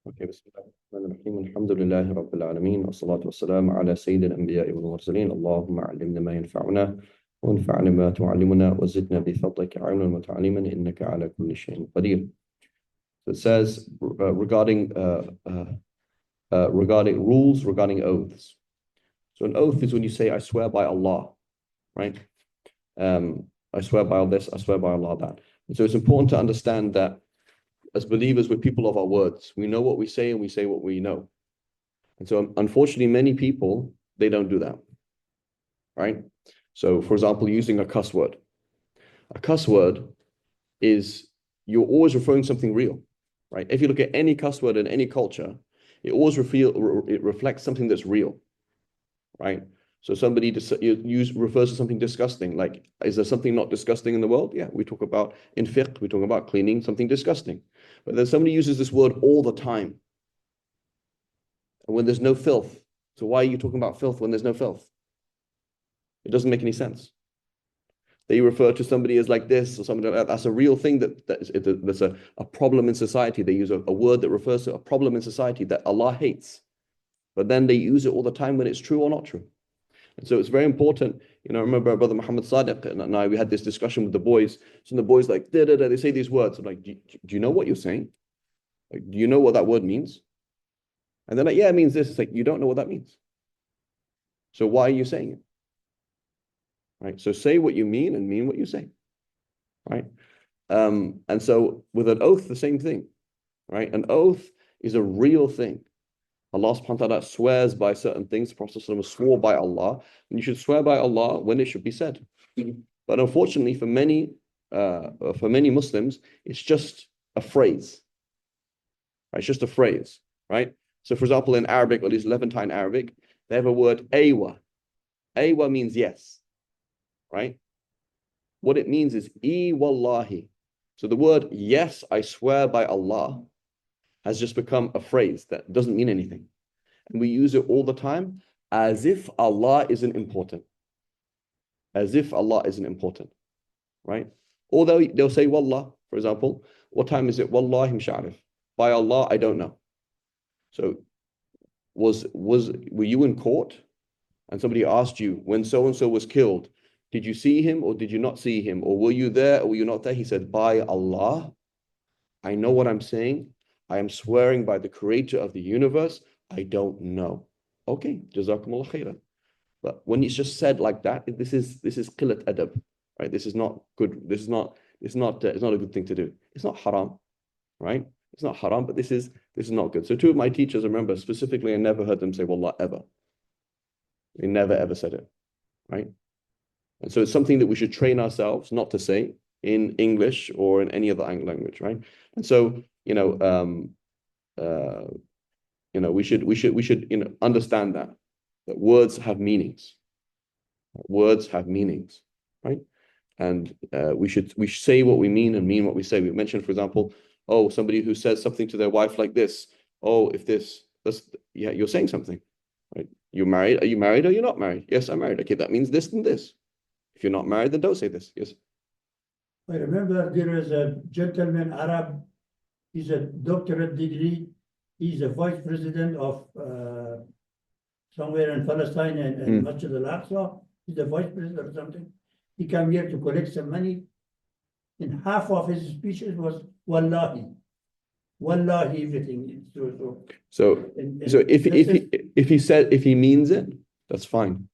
Okay, Bismillahirrahmanirrahim. Alhamdulillahi Rabbil Alameen. Wassalatu wassalamu ala Sayyidil Anbiya'i wal Mursaleen. Allahumma allimna ma yanfa'una wa anfa'na ma tu'allimuna wa zidna bi fadlika ilman wa ta'liman innaka ala kulli shay'in qadir. So it says regarding rules regarding oaths. So an oath is when you say, I swear by Allah, right? I swear by all this, I swear by Allah that. And so it's important to understand that as believers, we're people of our words. We know what we say and we say what we know. And so unfortunately, many people, they don't do that, right? So for example, using a cuss word. A cuss word is, you're always referring to something real, right? If you look at any cuss word in any culture, it always reflects something that's real, right? So somebody refers to something disgusting. Like, is there something not disgusting in the world? Yeah, we talk about in fiqh, we talk about cleaning something disgusting. But then somebody uses this word all the time. And when there's no filth. So why are you talking about filth when there's no filth? It doesn't make any sense. They refer to somebody as like this or something like that. That's a real thing that's a problem in society. They use a word that refers to a problem in society that Allah hates. But then they use it all the time when it's true or not true. And so it's very important. I remember Brother Muhammad Sadiq and I, we had this discussion with the boys. So the boys like, they say these words. I'm like, do you know what you're saying? Like, do you know what that word means? And they're like, yeah, it means this. It's like, you don't know what that means. So why are you saying it? Right? So say what you mean and mean what you say. Right? And so with an oath, the same thing. Right? An oath is a real thing. Allah subhanahu wa ta'ala swears by certain things. The Prophet swore by Allah, and you should swear by Allah when it should be said. But unfortunately, for many Muslims, it's just a phrase. Right? It's just a phrase, right? So, for example, in Arabic, or at least Levantine Arabic, they have a word aywa. Aywa means yes, right? What it means is wallahi. So the word yes, I swear by Allah, has just become a phrase that doesn't mean anything. And we use it all the time as if Allah isn't important. As if Allah isn't important, right? Although they'll say, Wallah, for example, what time is it? Wallahi msha'arif. By Allah, I don't know. So were you in court and somebody asked you, when so-and-so was killed, did you see him or did you not see him? Or were you there or were you not there? He said, by Allah, I know what I'm saying. I am swearing by the creator of the universe. I don't know. Okay, jazakumullah khairan. But when it's just said like that, this is qillat adab, right? This is not good. It's not a good thing to do. It's not haram, right? It's not haram, but this is not good. So two of my teachers, I remember specifically, I never heard them say wallah ever. They never ever said it, right? And so it's something that we should train ourselves not to say in English or in any other language, right? And so we should understand that words have meanings. Words have meanings, right? And we should say what we mean and mean what we say. We mentioned, for example, somebody who says something to their wife like this. You're saying something, right? You're married. Are you married or you're not married? Yes, I'm married. Okay, that means this and this. If you're not married, then don't say this. Yes. I remember there is a gentleman, Arab, he's a doctorate degree. He's a vice president of somewhere in Palestine and Masjid al-Aqsa. He's the vice president or something. He came here to collect some money. And half of his speeches was wallahi. Wallahi, everything. So if he means it, that's fine.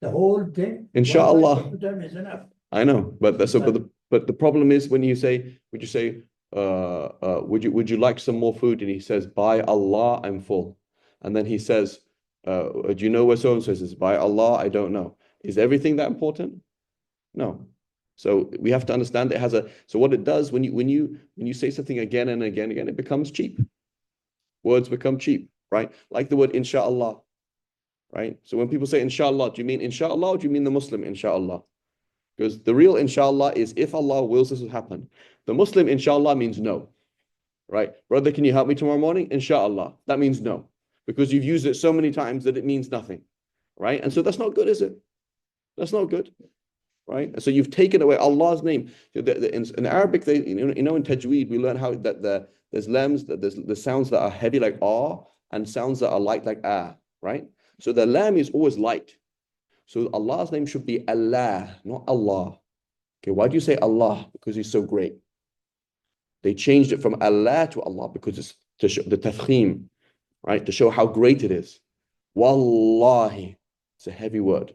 The whole thing. Inshallah. Is enough. I know, but the problem is when would you like some more food? And he says, by Allah, I'm full. And then he says, do you know where so-and-so is? By Allah, I don't know. Is everything that important? No. So we have to understand so what it does when you say something again and again, it becomes cheap. Words become cheap, right? Like the word inshallah, right? So when people say inshallah, do you mean inshallah or do you mean the Muslim inshallah? Because the real inshallah is if Allah wills this will happen. The Muslim inshallah means no, right? Brother, can you help me tomorrow morning? Inshallah. That means no. Because you've used it so many times that it means nothing, right? And so that's not good, is it? That's not good, right? And so you've taken away Allah's name. In Arabic, in Tajweed, we learn how that there's lams, there's the sounds that are heavy like R and sounds that are light like ah, right? So the lam is always light. So Allah's name should be Allah, not Allah. Okay, why do you say Allah? Because he's so great. They changed it from Allah to Allah because it's to show the tafkhim, right? To show how great it is. Wallahi, it's a heavy word,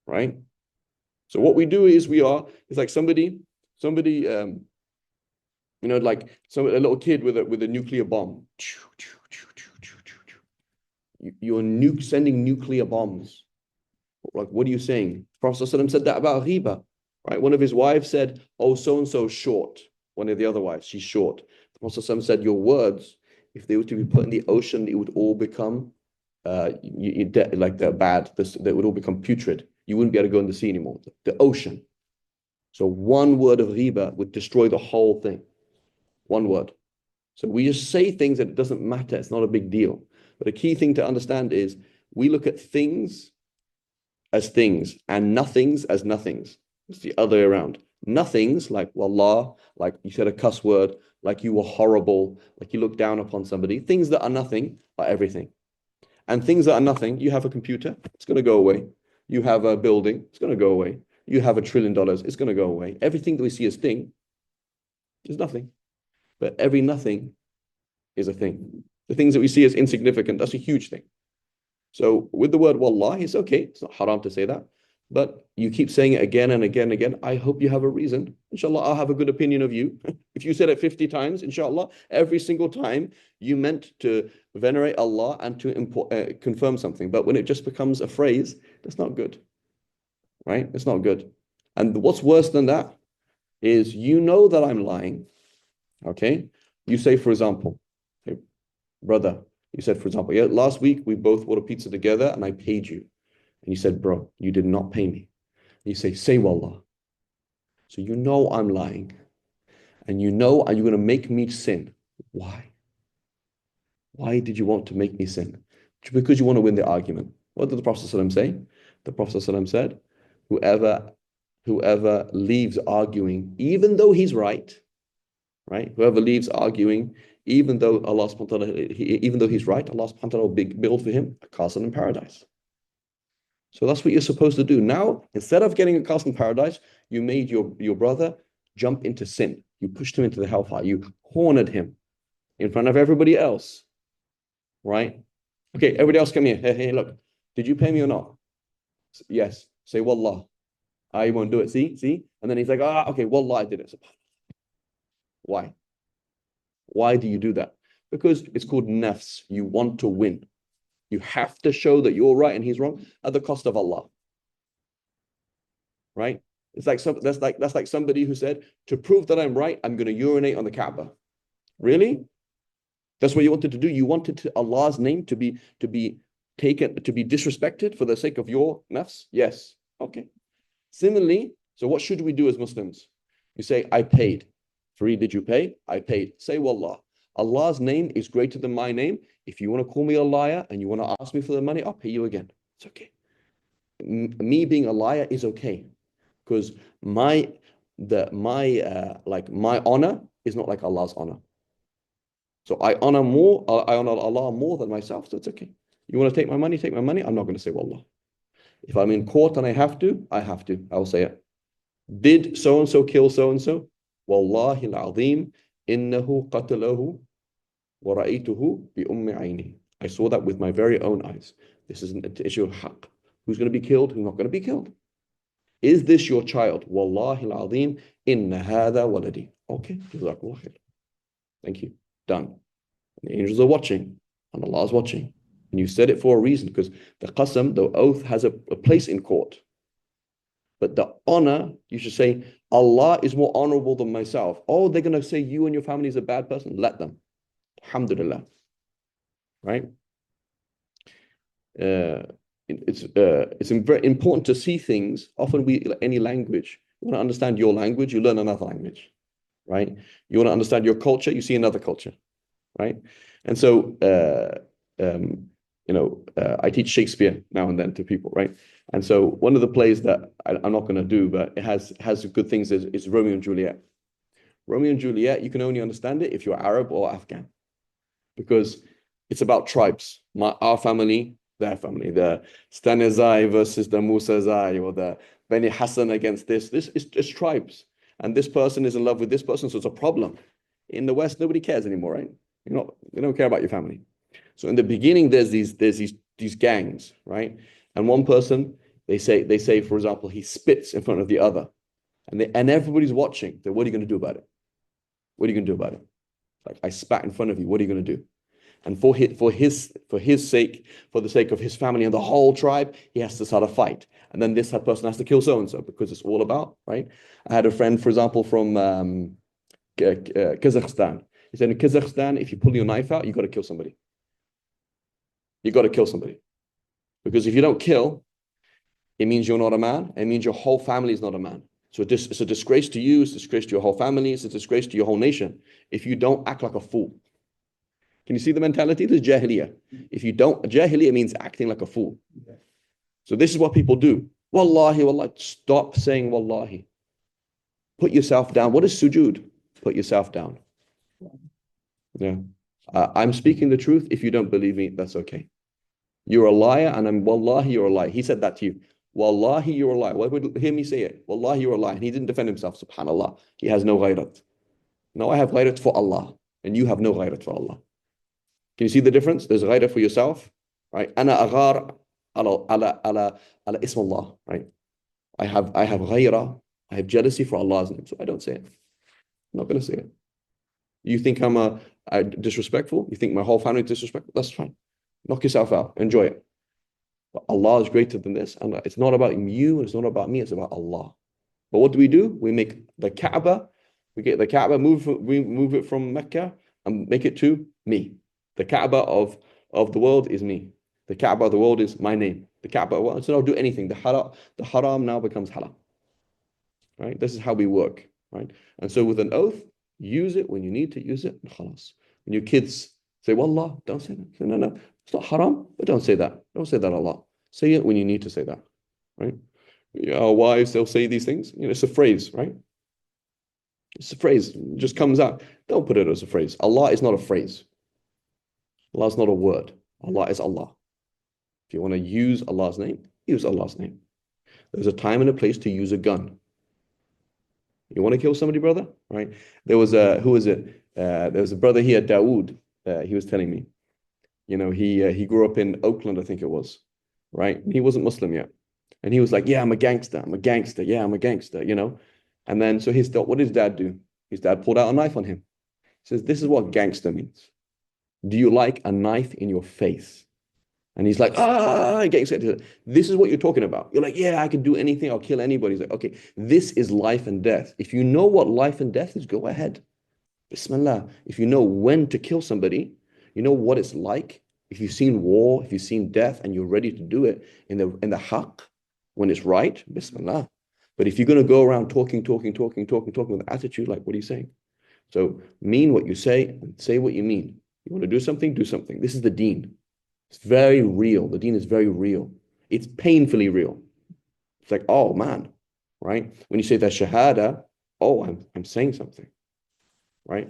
right? So what we do is it's like somebody, like a little kid with a nuclear bomb. You're sending nuclear bombs. Like, what are you saying? Prophet ﷺ said that about Ghiba, right? One of his wives said, oh, so-and-so short. One of the other wives, she's short. The Prophet ﷺ said, your words, if they were to be put in the ocean, it would all become like they're bad. They would all become putrid. You wouldn't be able to go in the sea anymore. The ocean. So one word of Ghiba would destroy the whole thing. One word. So we just say things that it doesn't matter. It's not a big deal. But a key thing to understand is we look at things as things and nothings as nothings. It's the other way around. Nothings like wallah, like you said a cuss word, like you were horrible, like you look down upon somebody. Things that are nothing are everything. And things that are nothing, you have a computer, it's going to go away. You have a building, it's going to go away. You have $1 trillion, it's going to go away. Everything that we see as thing is nothing. But every nothing is a thing. The things that we see as insignificant, that's a huge thing. So with the word wallah, it's okay. It's not haram to say that. But you keep saying it again and again and again. I hope you have a reason. Inshallah, I'll have a good opinion of you. If you said it 50 times, inshallah, every single time you meant to venerate Allah and to confirm something. But when it just becomes a phrase, that's not good. Right? It's not good. And what's worse than that is you know that I'm lying. Okay? You say, for example, hey, brother, you said, for example, yeah, last week we both bought a pizza together and I paid you. And you said, bro, you did not pay me. You say wallah. So you know I'm lying. And you know, are you going to make me sin? Why? Why did you want to make me sin? Because you want to win the argument. What did the Prophet ﷺ say? The Prophet ﷺ said, whoever leaves arguing, even though he's right? Whoever leaves arguing, even though Allah subhanahu wa ta'ala, even though he's right, Allah subhanahu wa ta'ala will build for him a castle in paradise. So that's what you're supposed to do. Now, instead of getting a castle in paradise, you made your brother jump into sin. You pushed him into the hellfire. You cornered him in front of everybody else. Right? Okay, everybody else come here. Hey, look. Did you pay me or not? Yes. Say wallah. I won't do it. See? And then he's like, okay, wallah, I did it. Why? Why do you do that? Because it's called nafs. You want to win. You have to show that you're right and he's wrong at the cost of Allah. Right? It's like that's like somebody who said, to prove that I'm right, I'm going to urinate on the Kaaba. Really? That's what you wanted to do. You wanted Allah's name to be taken, to be disrespected for the sake of your nafs? Yes. Okay. Similarly, so what should we do as Muslims? You say, I paid. Free, did you pay? I paid. Say wallah. Allah's name is greater than my name. If you want to call me a liar and you want to ask me for the money, I'll pay you again. It's okay. Me being a liar is okay, because my honor is not like Allah's honor. So I honor Allah more than myself. So it's okay. You want to take my money? Take my money. I'm not going to say wallah. If I'm in court and I have to. I will say it. Did so and so kill so and so? Wallahi al-azim, innahu qatalahu wa ra'aytuhu bi ummi ayni. I saw that with my very own eyes. This is an issue of haqq. Who's going to be killed? Who's not going to be killed? Is this your child? Wallahi al-azim, inna hadha waladi. Okay, jazakallah khair. Thank you. Done. And the angels are watching, and Allah is watching. And you said it for a reason, because the qasam, the oath, has a place in court. But the honor, you should say, Allah is more honorable than myself. Oh, they're going to say you and your family is a bad person. Let them. Alhamdulillah. Right? It's very important to see things. Often any language, you want to understand your language, you learn another language. Right? You want to understand your culture, you see another culture. Right? And so, I teach Shakespeare now and then to people, right? And so one of the plays that I'm not going to do, but it has good things is Romeo and Juliet. Romeo and Juliet, you can only understand it if you're Arab or Afghan, because it's about tribes. Our family, their family, the Stanizai versus the Musazai, or the Beni Hassan against this. This is just tribes. And this person is in love with this person, so it's a problem. In the West, nobody cares anymore, right? They don't care about your family. So in the beginning, there's these gangs, right? And one person, they say, for example, he spits in front of the other. And everybody's watching. So what are you going to do about it? What are you going to do about it? Like, I spat in front of you. What are you going to do? And for his sake, for the sake of his family and the whole tribe, he has to start a fight. And then this person has to kill so-and-so, because it's all about, right? I had a friend, for example, from Kazakhstan. He said, in Kazakhstan, if you pull your knife out, you got to kill somebody. You got to kill somebody. Because if you don't kill, it means you're not a man. It means your whole family is not a man. So it's a disgrace to you. It's a disgrace to your whole family. It's a disgrace to your whole nation if you don't act like a fool. Can you see the mentality? This is Jahiliyyah. If you don't, Jahiliyyah means acting like a fool. So this is what people do. Wallahi, wallahi. Stop saying wallahi. Put yourself down. What is sujood? Put yourself down. Yeah. I'm speaking the truth. If you don't believe me, that's okay. You're a liar, and I'm wallahi, you're a liar. He said that to you. Wallahi, you're a liar. Why would hear me say it? Wallahi, you're a liar. And he didn't defend himself. Subhanallah. He has no ghayrat. No, I have ghayrat for Allah, and you have no ghayrat for Allah. Can you see the difference? There's ghayrat for yourself, right? Ana aghar ala ism Allah, right? I have ghayra. I have jealousy for Allah's name, so I don't say it. I'm not going to say it. You think I'm disrespectful? You think my whole family is disrespectful? That's fine. Knock yourself out. Enjoy it. But Allah is greater than this. And it's not about you. It's not about me. It's about Allah. But what do? We make the Kaaba. We get the Kaaba, we move it from Mecca and make it to me. The Kaaba of the world is me. The Kaaba of the world is my name. The Kaaba, so I'll do anything. The haram now becomes halal. Right? This is how we work. Right? And so with an oath, use it when you need to use it. And khalas. When your kids say, Wallah, don't say that. Say, no. It's not haram, but don't say that. Don't say that a lot. Say it when you need to say that. Right? Our wives, they'll say these things. It's a phrase, right? It's a phrase. It just comes out. Don't put it as a phrase. Allah is not a phrase. Allah is not a word. Allah is Allah. If you want to use Allah's name, use Allah's name. There's a time and a place to use a gun. You want to kill somebody, brother? Right? There was who was it? There was a brother here, Dawood. He was telling me. He grew up in Oakland, I think it was. Right? He wasn't Muslim yet. And he was like, yeah, I'm a gangster. I'm a gangster. Yeah, I'm a gangster, And then, so what did his dad do? His dad pulled out a knife on him. He says, this is what gangster means. Do you like a knife in your face? And he's like, getting scared. This is what you're talking about. You're like, yeah, I can do anything. I'll kill anybody. He's like, okay, this is life and death. If you know what life and death is, go ahead. Bismillah. If you know when to kill somebody, you know what it's like. If you've seen war, if you've seen death, and you're ready to do it in the haqq, when it's right, Bismillah. But if you're going to go around talking with attitude, like, what are you saying? So mean what you say and say what you mean. You want to do something, do something. This is the deen. It's very real. The deen is very real. It's painfully real. It's like, oh man, right? When you say that shahada, oh, I'm saying something, right?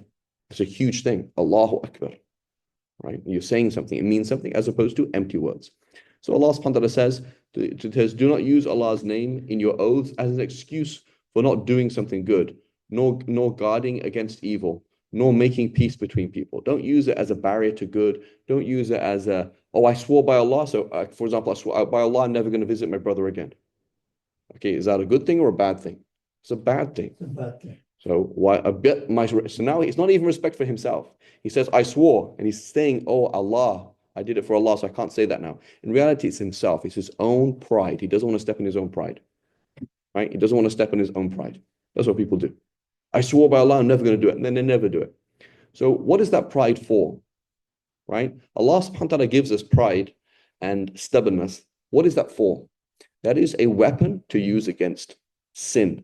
It's a huge thing. Allahu Akbar, right? You're saying something. It means something as opposed to empty words. So Allah subhanahu wa ta'ala says, do not use Allah's name in your oaths as an excuse for not doing something good, nor guarding against evil, nor making peace between people. Don't use it as a barrier to good. Don't use it as I swore by Allah. So, for example, I swore by Allah, I'm never going to visit my brother again. Okay, is that a good thing or a bad thing? It's a bad thing. It's a bad thing. So so now it's not even respect for himself. He says, I swore, and he's saying, oh Allah, I did it for Allah, so I can't say that now. In reality, it's himself. It's his own pride. He doesn't want to step in his own pride. Right? He doesn't want to step in his own pride. That's what people do. I swore by Allah, I'm never going to do it. And then they never do it. So what is that pride for? Right? Allah subhanahu wa ta'ala gives us pride and stubbornness. What is that for? That is a weapon to use against sin.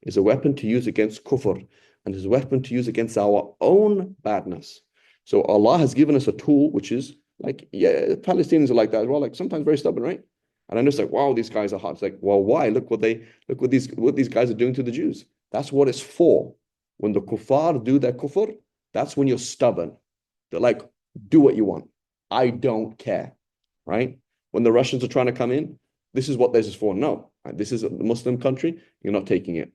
It's a weapon to use against kufr. And it's a weapon to use against our own badness. So Allah has given us a tool, which is like, yeah, Palestinians are like that as well, like sometimes very stubborn, right? And I'm just like, wow, these guys are hard. It's like, well, why? Look what these guys are doing to the Jews. That's what it's for. When the kuffar do their kufr, that's when you're stubborn. They're like, do what you want. I don't care, right? When the Russians are trying to come in, this is what this is for. No, this is a Muslim country. You're not taking it.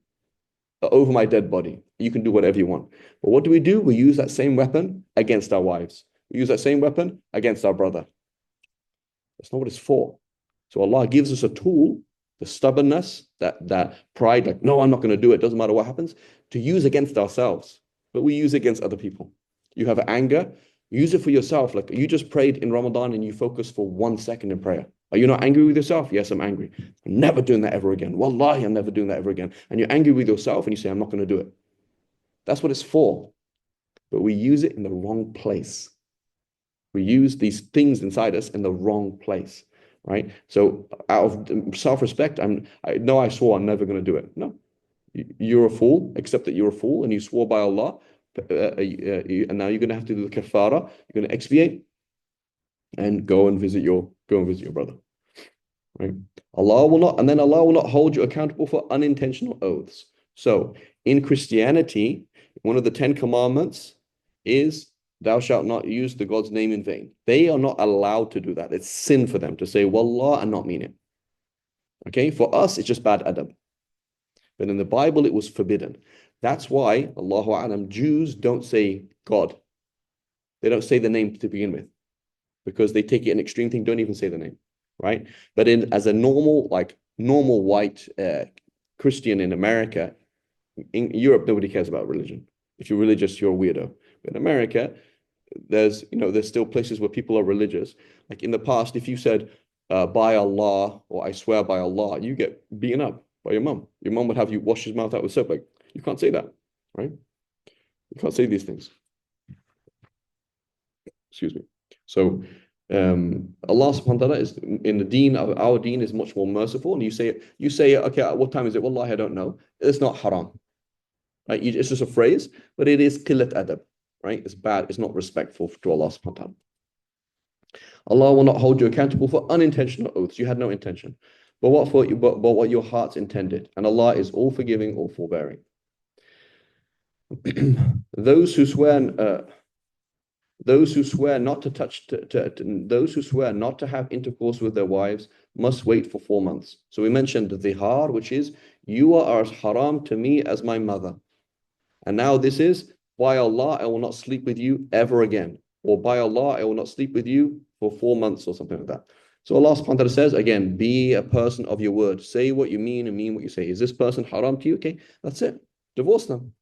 Over my dead body. You can do whatever you want. But what do? We use that same weapon against our wives. We use that same weapon against our brother. That's not what it's for. So Allah gives us a tool, the stubbornness, that pride, like, no, I'm not going to do it. Doesn't matter what happens, to use against ourselves. But we use it against other people. You have anger, use it for yourself. Like you just prayed in Ramadan and you focus for 1 second in prayer. Are you not angry with yourself? Yes, I'm angry. I'm never doing that ever again. Wallahi, I'm never doing that ever again. And you're angry with yourself and you say, I'm not going to do it. That's what it's for. But we use it in the wrong place. We use these things inside us in the wrong place, right? So out of self-respect, I know I swore I'm never going to do it. No, you're a fool. Accept that you're a fool and you swore by Allah. And now you're going to have to do the kafara. You're going to expiate and go and visit your brother, right? Allah will not hold you accountable for unintentional oaths. So in Christianity, one of the 10 commandments is thou shalt not use the God's name in vain. They are not allowed to do that. It's sin for them to say wallah and not mean it. Okay, for us it's just bad adab. But in the Bible it was forbidden. That's why, Allahu A'lam, Jews don't say God. They don't say the name to begin with, because they take it an extreme thing, don't even say the name, right? But as a normal white Christian in America, in Europe, nobody cares about religion. If you're religious, you're a weirdo. But in America, there's still places where people are religious. Like in the past, if you said by Allah or I swear by Allah, you get beaten up by your mum. Your mum would have you wash his mouth out with soap. Like, you can't say that, right? You can't say these things. Excuse me. So Allah subhanahu wa ta'ala is in the deen of our deen is much more merciful. And you say, okay, what time is it? Wallahi, I don't know. It's not haram. Right? It's just a phrase, but it is qillat adab, right? It's bad. It's not respectful to Allah subhanahu wa ta'ala. Allah will not hold you accountable for unintentional oaths. You had no intention. But what your hearts intended. And Allah is all forgiving, all forbearing. Those who swear not to have intercourse with their wives must wait for 4 months. So we mentioned the dhihar, which is you are as haram to me as my mother. And now this is by Allah, I will not sleep with you ever again. Or by Allah, I will not sleep with you for 4 months or something like that. So Allah subhanahu wa ta'ala says, again, be a person of your word. Say what you mean and mean what you say. Is this person haram to you? Okay, that's it. Divorce them.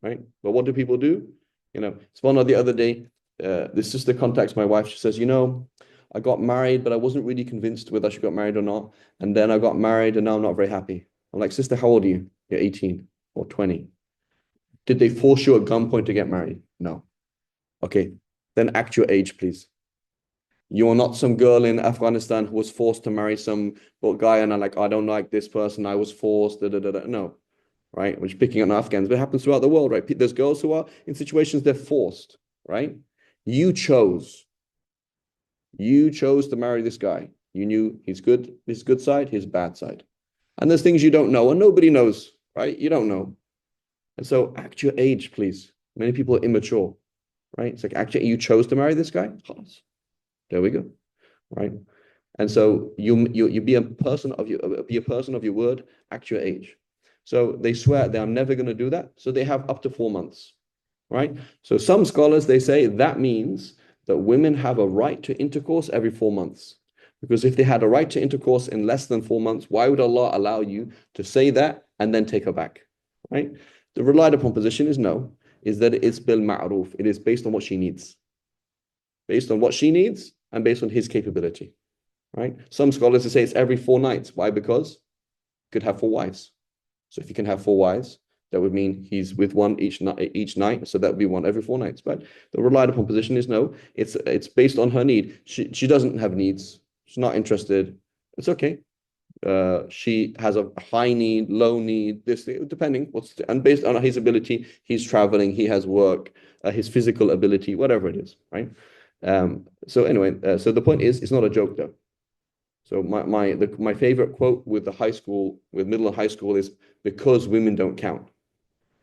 Right? But what do people do? Subhanallah, the other day, this sister contacts my wife. She says, I got married, but I wasn't really convinced whether I should get married or not. And then I got married and now I'm not very happy. I'm like, sister, how old are you? You're 18 or 20. Did they force you at gunpoint to get married? No. Okay, then act your age, please. You are not some girl in Afghanistan who was forced to marry some guy and I'm like, I don't like this person. I was forced. No. Right? Which picking on Afghans, but it happens throughout the world, right? There's girls who are in situations they're forced, right? You chose to marry this guy. You knew his good side, his bad side. And there's things you don't know, and nobody knows, right? You don't know. And so act your age, please. Many people are immature, right? It's like, actually, you chose to marry this guy? There we go, right? And so you be a person of your word, act your age. So they swear that I'm never going to do that. So they have up to 4 months, right? So some scholars, they say that means that women have a right to intercourse every 4 months. Because if they had a right to intercourse in less than 4 months, why would Allah allow you to say that and then take her back, right? The relied upon position is no, is that it's bil ma'ruf. It is based on what she needs. Based on what she needs and based on his capability, right? Some scholars say it's every 4 nights. Why? Because you could have 4 wives. So if you can have 4 wives, that would mean he's with one each night. So that would be one every 4 nights. But the relied upon position is no. It's based on her need. She doesn't have needs. She's not interested. It's okay. She has a high need, low need, this depending and based on his ability, he's traveling, he has work, his physical ability, whatever it is, right? So anyway, so the point is, it's not a joke though. So my favorite quote with middle and high school is because women don't count.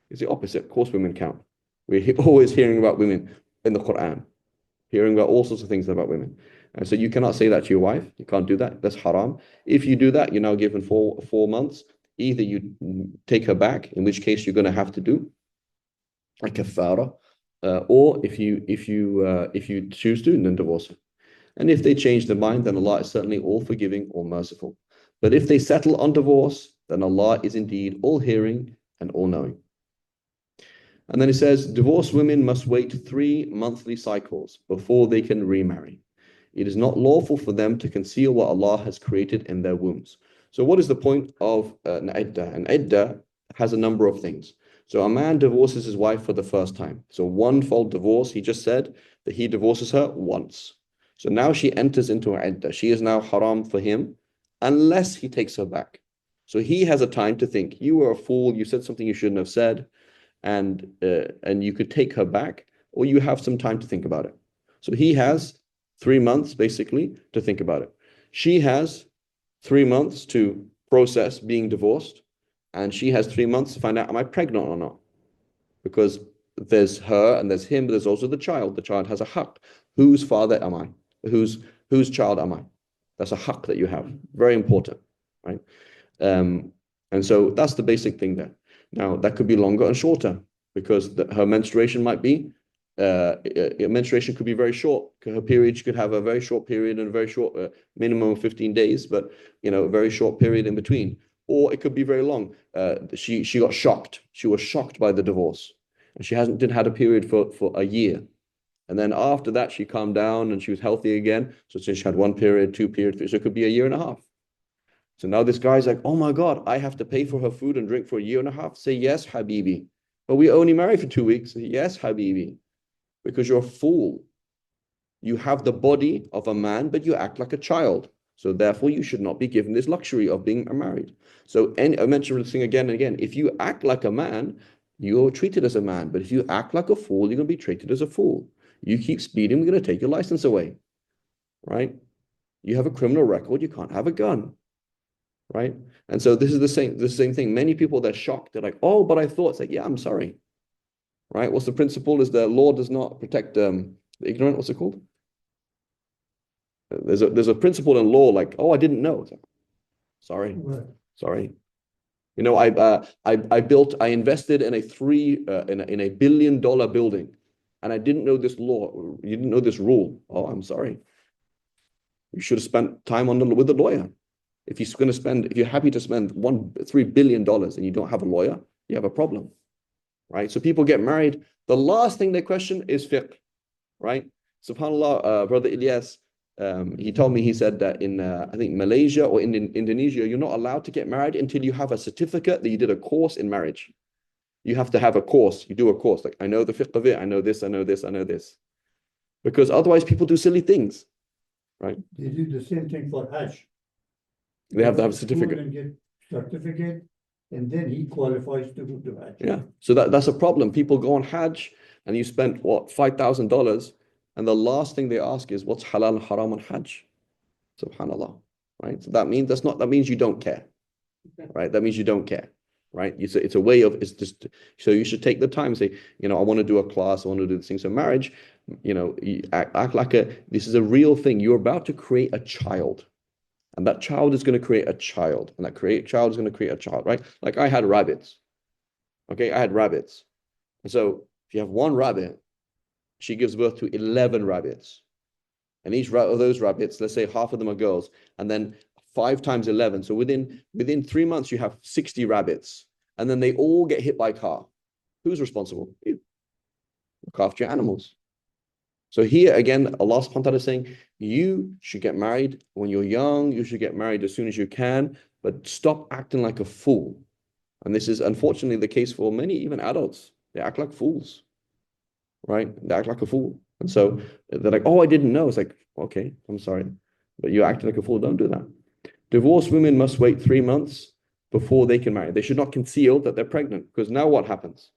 It's the opposite. Of course, women count. We're always hearing about women in the Quran, hearing about all sorts of things about women. And so you cannot say that to your wife. You can't do that. That's haram. If you do that, you're now given four months. Either you take her back, in which case you're going to have to do a kafara, or if you choose to, then divorce her. And if they change their mind, then Allah is certainly all forgiving, all merciful. But if they settle on divorce, then Allah is indeed all hearing and all knowing. And then it says, divorced women must wait 3 monthly cycles before they can remarry. It is not lawful for them to conceal what Allah has created in their wombs. So what is the point of an iddah? An iddah has a number of things. So a man divorces his wife for the first time. So one-fold divorce, he just said that he divorces her once. So now she enters into an iddah. She is now haram for him unless he takes her back. So he has a time to think, you were a fool, you said something you shouldn't have said, and you could take her back, or you have some time to think about it. So he has 3 months basically to think about it. She has 3 months to process being divorced, and she has 3 months to find out, am I pregnant or not? Because there's her and there's him, but there's also the child. The child has a haqq. Whose father am I? Whose child am I? That's a haqq that you have. Very important, right? And so that's the basic thing there. Now, that could be longer and shorter because her menstruation might be, menstruation could be very short. Her period, she could have a very short period and a very short, minimum of 15 days, but, a very short period in between. Or it could be very long. She got shocked. She was shocked by the divorce. And she didn't had a period for a year. And then after that, she calmed down and she was healthy again. So she had 1 period, 2 periods, so it could be a year and a half. So now this guy's like, oh my God, I have to pay for her food and drink for a year and a half. Say, yes, Habibi. But we only married for 2 weeks. Say, yes, Habibi. Because you're a fool. You have the body of a man, but you act like a child. So therefore, you should not be given this luxury of being married. So I mentioned this thing again and again. If you act like a man, you're treated as a man. But if you act like a fool, you're going to be treated as a fool. You keep speeding, we're going to take your license away. Right? You have a criminal record, you can't have a gun. Right? And so this is the same thing. Many people, they're shocked. They're like, oh, but I thought. It's like, yeah, I'm sorry. Right? What's the principle? Is the law does not protect the ignorant. What's it called? There's a principle in law like, oh, I didn't know. Like, sorry. What? Sorry. I invested in a $1 billion building, and I didn't know this law. You didn't know this rule. Oh, I'm sorry. You should have spent time with the lawyer. If you're happy to spend $3 billion and you don't have a lawyer, you have a problem, right? So people get married. The last thing they question is fiqh, right? SubhanAllah, Brother Ilyas, he told me, he said that in, I think Malaysia or in Indonesia, you're not allowed to get married until you have a certificate that you did a course in marriage. You have to have a course. You do a course. Like, I know the fiqh of it. I know this, I know this, I know this. Because otherwise people do silly things, right? They do the same thing for Hajj. They have to have a certificate. And get certificate, and then he qualifies to go to Hajj. Yeah, so that's a problem. People go on Hajj, and you spent what, $5,000, and the last thing they ask is what's halal and haram on Hajj. Subhanallah, right? So that means you don't care, right? That means you don't care, right? It's a way of, it's just, so you should take the time and say, I want to do a class, I want to do this thing. So marriage, you act like this is a real thing. You're about to create a child. And that child is going to create a child. And that child is going to create a child, right? Like I had rabbits. Okay, I had rabbits. And so if you have 1 rabbit, she gives birth to 11 rabbits. And each of those rabbits, let's say half of them are girls. And then 5 times 11. So within 3 months, you have 60 rabbits. And then they all get hit by a car. Who's responsible? You. Look after your animals. So here again, Allah subhanahu wa ta'ala is saying, you should get married when you're young, you should get married as soon as you can, but stop acting like a fool. And this is unfortunately the case for many, even adults. They act like fools, right? They act like a fool. And so they're like, oh, I didn't know. It's like, okay, I'm sorry, but you're acting like a fool. Don't do that. Divorced women must wait 3 months before they can marry. They should not conceal that they're pregnant, because now what happens,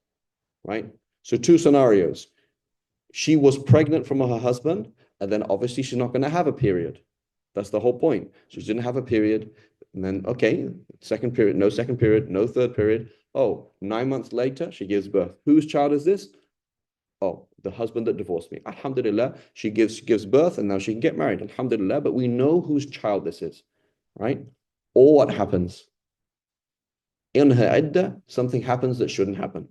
right? So 2 scenarios. She was pregnant from her husband, and then obviously she's not going to have a period. That's the whole point. She didn't have a period, and then, okay, second period, no third period. Oh, 9 months later, she gives birth. Whose child is this? Oh, the husband that divorced me. Alhamdulillah, she gives birth and now she can get married. Alhamdulillah, but we know whose child this is, right? Or what happens? In her iddah, something happens that shouldn't happen.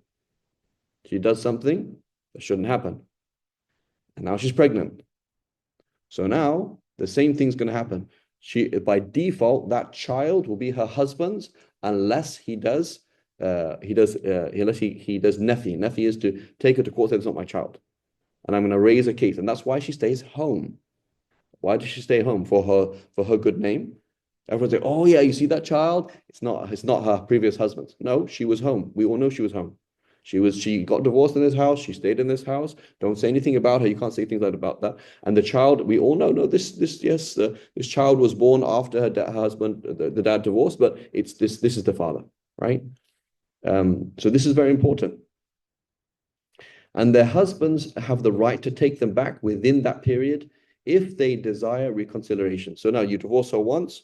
She does something that shouldn't happen. And now she's pregnant. So now the same thing's going to happen. By default, that child will be her husband's unless he does unless he does nafi. Nafi is to take her to court and say, it's not my child. And I'm going to raise a case. And that's why she stays home. Why does she stay home? For her good name? Everyone say, oh yeah, you see that child? It's not her previous husband. No, she was home. We all know she was home. She got divorced in this house. She stayed in this house. Don't say anything about her. You can't say things like about that. And the child, we all know, no, this child was born after her husband, the dad divorced, but this is the father, right? So this is very important. And their husbands have the right to take them back within that period if they desire reconciliation. So now you divorce her once,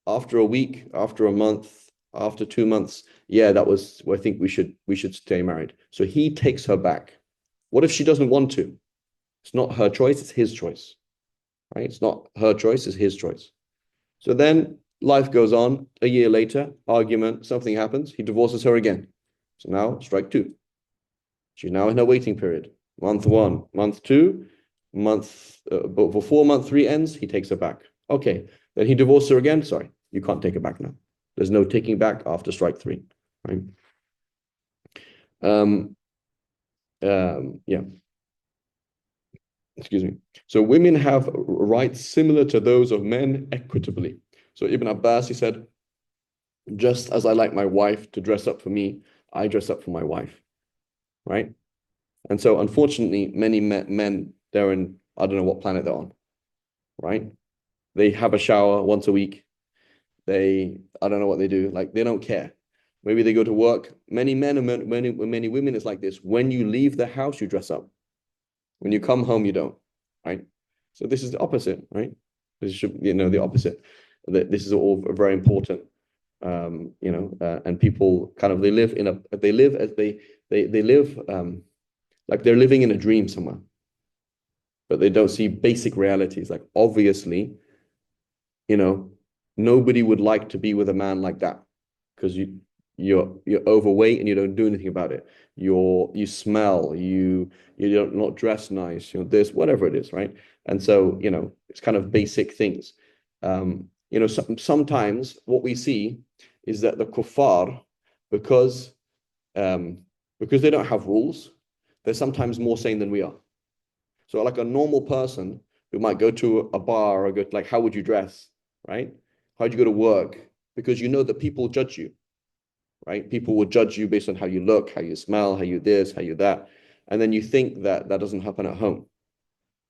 after a week, after a month, after 2 months, yeah, I think we should stay married. So he takes her back. What if she doesn't want to? It's not her choice, it's his choice, right? It's not her choice, it's his choice. So then life goes on. A year later, argument, something happens. He divorces her again. So now strike two. She's now in her waiting period. Month 1, month 2, but before month 3 ends, he takes her back. Okay, then he divorces her again. Sorry, you can't take her back now. There's no taking back after strike 3, right? Yeah. Excuse me. So women have rights similar to those of men equitably. So Ibn Abbas, he said, just as I like my wife to dress up for me, I dress up for my wife, right? And so unfortunately, many men, they're in, I don't know what planet they're on, right? They have a shower once a week. I don't know what they do. Like, they don't care. Maybe they go to work. Many men and many women, it's like this. When you leave the house, you dress up. When you come home, you don't, right? So this is the opposite, right? This should, the opposite. This is all very important, and people kind of, they live like they're living in a dream somewhere, but they don't see basic realities. Like, obviously, nobody would like to be with a man like that because you're overweight and you don't do anything about it. You smell, you don't not dress nice, this, whatever it is, right? And so, it's kind of basic things. Sometimes what we see is that the kuffar, because they don't have rules, they're sometimes more sane than we are. So like a normal person who might go to a bar or go to, like, how would you dress, right? How'd you go to work? Because you know that people judge you, right? People will judge you based on how you look, how you smell, how you this, how you that. And then you think that doesn't happen at home,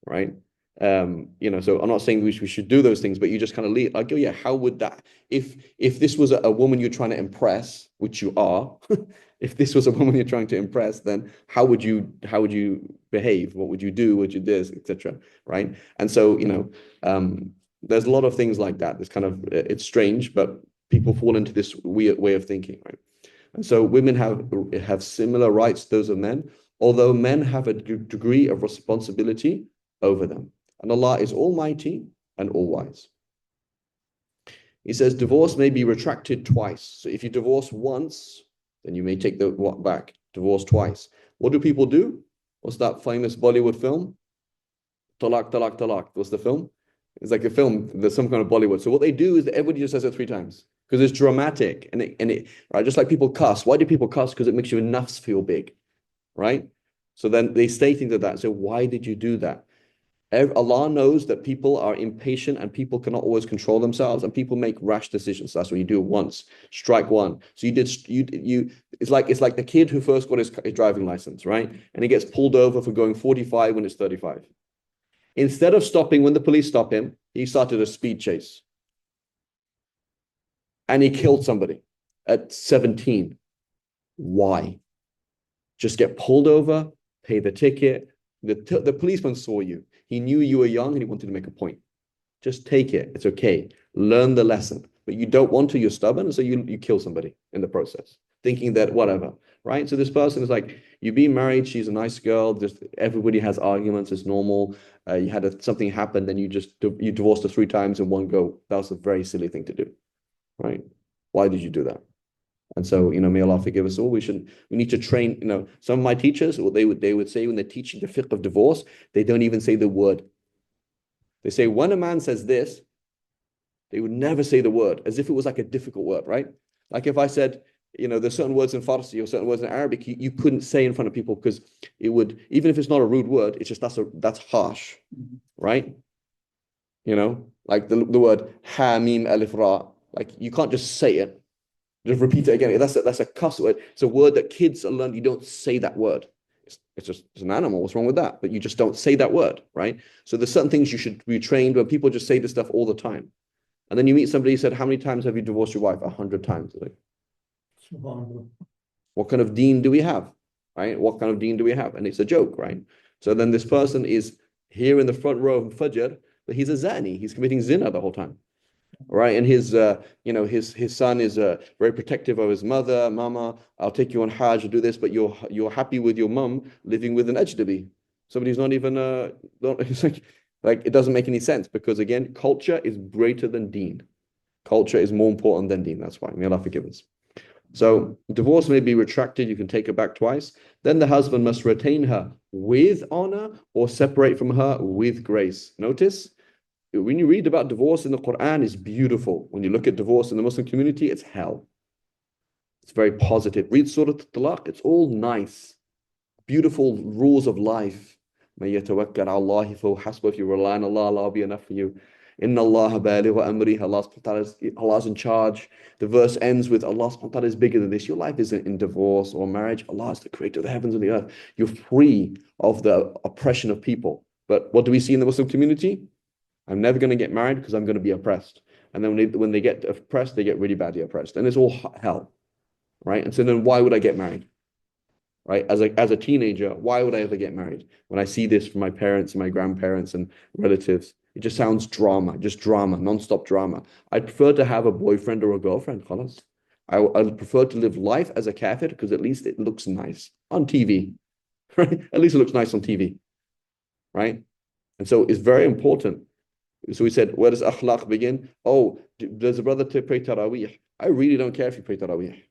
right? So I'm not saying we should do those things, but you just kind of leave. I go, yeah, how would that, if this was a woman you're trying to impress, which you are, if this was a woman you're trying to impress, then how would you behave? What would you do? Would you this, etc. Right? And so, there's a lot of things like that. It's kind of, it's strange, but people fall into this weird way of thinking, right? And so women have similar rights to those of men, although men have a degree of responsibility over them. And Allah is almighty and all wise. He says divorce may be retracted twice. So if you divorce once, then you may take the what back. Divorce twice. What do people do? What's that famous Bollywood film? Talak, talak, talak. What's the film? It's like a film. There's some kind of Bollywood. So what they do is that everybody just says it 3 times because it's dramatic and it right. Just like people cuss. Why do people cuss? Because it makes your nafs feel big, right? So then they say things like that. So why did you do that? Allah knows that people are impatient and people cannot always control themselves and people make rash decisions. That's what you do once, strike one. So it's like the kid who first got his driving license, right? And he gets pulled over for going 45 when it's 35. Instead of stopping when the police stop him, he started a speed chase. And he killed somebody at 17. Why? Just get pulled over, pay the ticket. The policeman saw you. He knew you were young and he wanted to make a point. Just take it. It's okay. Learn the lesson. But you don't want to, you're stubborn, so you kill somebody in the process. thinking that whatever, right? So this person is like, you've been married, she's a nice girl, just everybody has arguments, it's normal. You had something happen, then you divorced her 3 times in one go. That was a very silly thing to do, right? Why did you do that? And so, may Allah forgive us all. We need to train, some of my teachers, what they would say when they're teaching the fiqh of divorce, they don't even say the word. They say, when a man says this, they would never say the word, as if it was like a difficult word, right? Like if I said, there's certain words in Farsi or certain words in Arabic you couldn't say in front of people because it would, even if it's not a rude word, it's just that's harsh, right? Like the word ha mim alif ra, like you can't just say it. Just repeat it again. That's a cuss word. It's a word that kids are learning. You don't say that word. It's an animal. What's wrong with that? But you just don't say that word, right? So there's certain things you should be trained where people just say this stuff all the time. And then you meet somebody who said, how many times have you divorced your wife? 100 times. Like, what kind of deen do we have? Right? What kind of deen do we have? And it's a joke, right? So then this person is here in the front row of Fajr, but he's a zani. He's committing zina the whole time. Right, and his son is very protective of his mother. Mama, I'll take you on Hajj, do this, but you're happy with your mum living with an ajnabi, somebody who's not even it's like it doesn't make any sense because again, culture is greater than deen. Culture is more important than deen. That's why. May Allah forgive us. So divorce may be retracted. You can take her back twice. Then the husband must retain her with honor or separate from her with grace. Notice, when you read about divorce in the Quran, it's beautiful. When you look at divorce in the Muslim community, it's hell. It's very positive. Read Surah Al-Talaq, it's all nice. Beautiful rules of life. May yatawakkal Allah fa hasbuh. If you rely on Allah, Allah will be enough for you. Inna Allah balighu amri. Allah's in charge. The verse ends with Allah subhanahu wa ta'ala is bigger than this. Your life isn't in divorce or marriage. Allah is the creator of the heavens and the earth. You're free of the oppression of people. But what do we see in the Muslim community? I'm never going to get married because I'm going to be oppressed. And then when they get oppressed, they get really badly oppressed. And it's all hell, right? And so then why would I get married? Right? As a teenager, why would I ever get married? When I see this from my parents and my grandparents and relatives, it just sounds drama, just drama, non-stop drama. I'd prefer to have a boyfriend or a girlfriend, khalas. I'd prefer to live life as a kafir because at least it looks nice on TV, right? At least it looks nice on TV, right? And so it's very important. So we said, where does akhlaq begin? Oh, does a brother to pray Taraweeh? I really don't care if you pray Taraweeh.